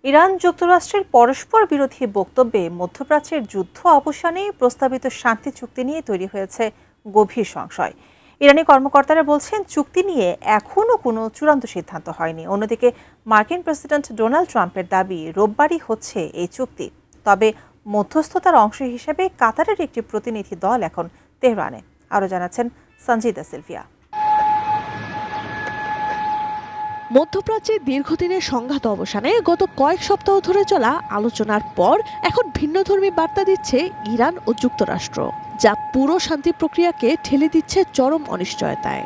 Iran যুক্তরাষ্ট্রের পরস্পর বিরোধী বক্তব্যে মধ্যপ্রাচ্যের যুদ্ধ অবসানে প্রস্তাবিত শান্তি চুক্তি নিয়ে তৈরি হয়েছে গভীর সংশয়। ইরানি কর্মকর্তারা বলছেন, চুক্তি নিয়ে এখনও কোনো চূড়ান্ত সিদ্ধান্ত হয়নি। অন্যদিকে মার্কিন প্রেসিডেন্ট ডোনাল্ড ট্রাম্পের দাবি রোববারই হচ্ছে এই চুক্তি। তবে মধ্যস্থতার অংশ হিসেবে কাতারের একটি প্রতিনিধি দল এখন তেহরানে। আরও জানাচ্ছেন সঞ্জিদা সিলভিয়া। মধ্যপ্রাচ্যে দীর্ঘদিনের সংঘাত অবসানে গত কয়েক সপ্তাহ ধরে চলা আলোচনার পর এখন ভিন্নধর্মী বার্তা দিচ্ছে ইরান ও যুক্তরাষ্ট্র, যা পুরো শান্তি প্রক্রিয়াকে ঠেলে দিচ্ছে চরম অনিশ্চয়তায়।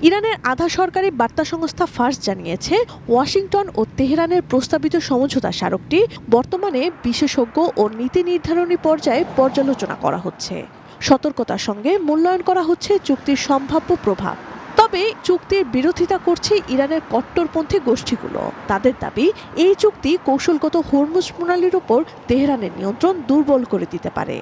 ইরানের আধা সরকারি বার্তা সংস্থা ফার্স জানিয়েছে, ওয়াশিংটন ও তেহরানের প্রস্তাবিত সমঝোতা স্মারকটি বর্তমানে বিশেষজ্ঞ ও নীতি নির্ধারণী পর্যায়ে পর্যালোচনা করা হচ্ছে। সতর্কতার সঙ্গে মূল্যায়ন করা হচ্ছে চুক্তির সম্ভাব্য প্রভাব। তবে চুক্তির বিরোধিতা করছে ইরানের কট্টরপন্থী গোষ্ঠীগুলো। তাদের দাবি, এই চুক্তি কৌশলগত হরমুজ প্রণালীর উপর তেহরানের নিয়ন্ত্রণ দুর্বল করে দিতে পারে।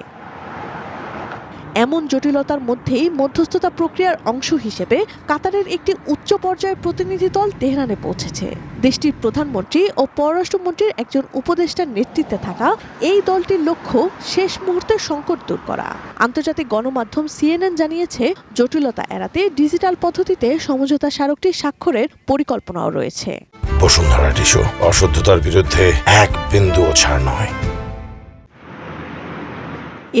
এমন জটিলতার মধ্যেই মধ্যস্থতা প্রক্রিয়ার অংশ হিসেবে কাতারের একটি উচ্চ পর্যায়ের প্রতিনিধি দল তেহরানে পৌঁছেছে। দেশটির প্রধানমন্ত্রী ও পররাষ্ট্রমন্ত্রীর একজন উপদেষ্টার নেতৃত্বে থাকা এই দলটির লক্ষ্য শেষ মুহূর্তের সংকট দূর করা। আন্তর্জাতিক গণমাধ্যম CNN জানিয়েছে, জটিলতা এড়াতে ডিজিটাল পদ্ধতিতে সমঝোতা স্মারকটি স্বাক্ষরের পরিকল্পনাও রয়েছে। বসুন্ধরা টিস্যু, অশুদ্ধতার বিরুদ্ধে এক বিন্দুও ছাড় নয়।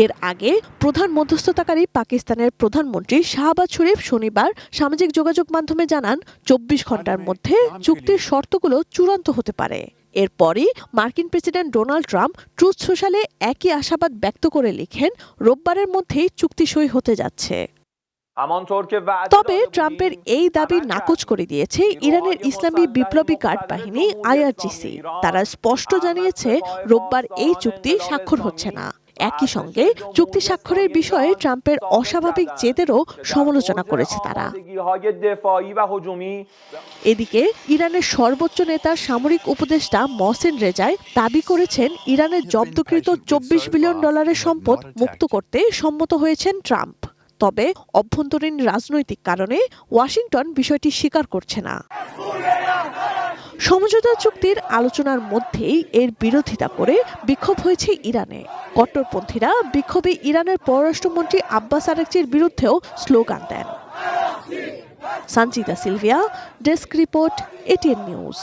এর আগে প্রধান মধ্যস্থতাকারী পাকিস্তানের প্রধানমন্ত্রী শাহবাজ শরীফ শনিবার সামাজিক যোগাযোগ মাধ্যমে জানান, 24 ঘন্টার মধ্যে চুক্তির শর্তগুলো চূড়ান্ত হতে পারে। এরপরই মার্কিন প্রেসিডেন্ট ডোনাল্ড ট্রাম্প ট্রুথ সোশ্যালে একই আশাবাদ ব্যক্ত করে লিখেন, রোববারের মধ্যেই চুক্তি সই হতে যাচ্ছে। তবে ট্রাম্পের এই দাবি নাকচ করে দিয়েছে ইরানের ইসলামী বিপ্লবী গার্ড বাহিনী IRGC। তারা স্পষ্ট জানিয়েছে, রোববার এই চুক্তি স্বাক্ষর হচ্ছে না। একই সঙ্গে চুক্তি স্বাক্ষরের বিষয়ে ট্রাম্পের অস্বাভাবিক জেদেরও সমালোচনা করেছে তারা। এদিকে ইরানের সর্বোচ্চ নেতা সামরিক উপদেষ্টা মহসেন রেজাই দাবি করেছেন, ইরানের জব্দকৃত $24 বিলিয়ন সম্পদ মুক্ত করতে সম্মত হয়েছেন ট্রাম্প। তবে অভ্যন্তরীণ রাজনৈতিক কারণে ওয়াশিংটন বিষয়টি স্বীকার করছে না। সমঝোতা চুক্তির আলোচনার মধ্যেই এর বিরোধিতা করে বিক্ষোভ হয়েছে ইরানে। কট্টরপন্থীরা বিক্ষোভে ইরানের পররাষ্ট্রমন্ত্রী আব্বাস আরাকচির বিরুদ্ধেও স্লোগান দেন। Sanjida Silvia, desk report, ATN news.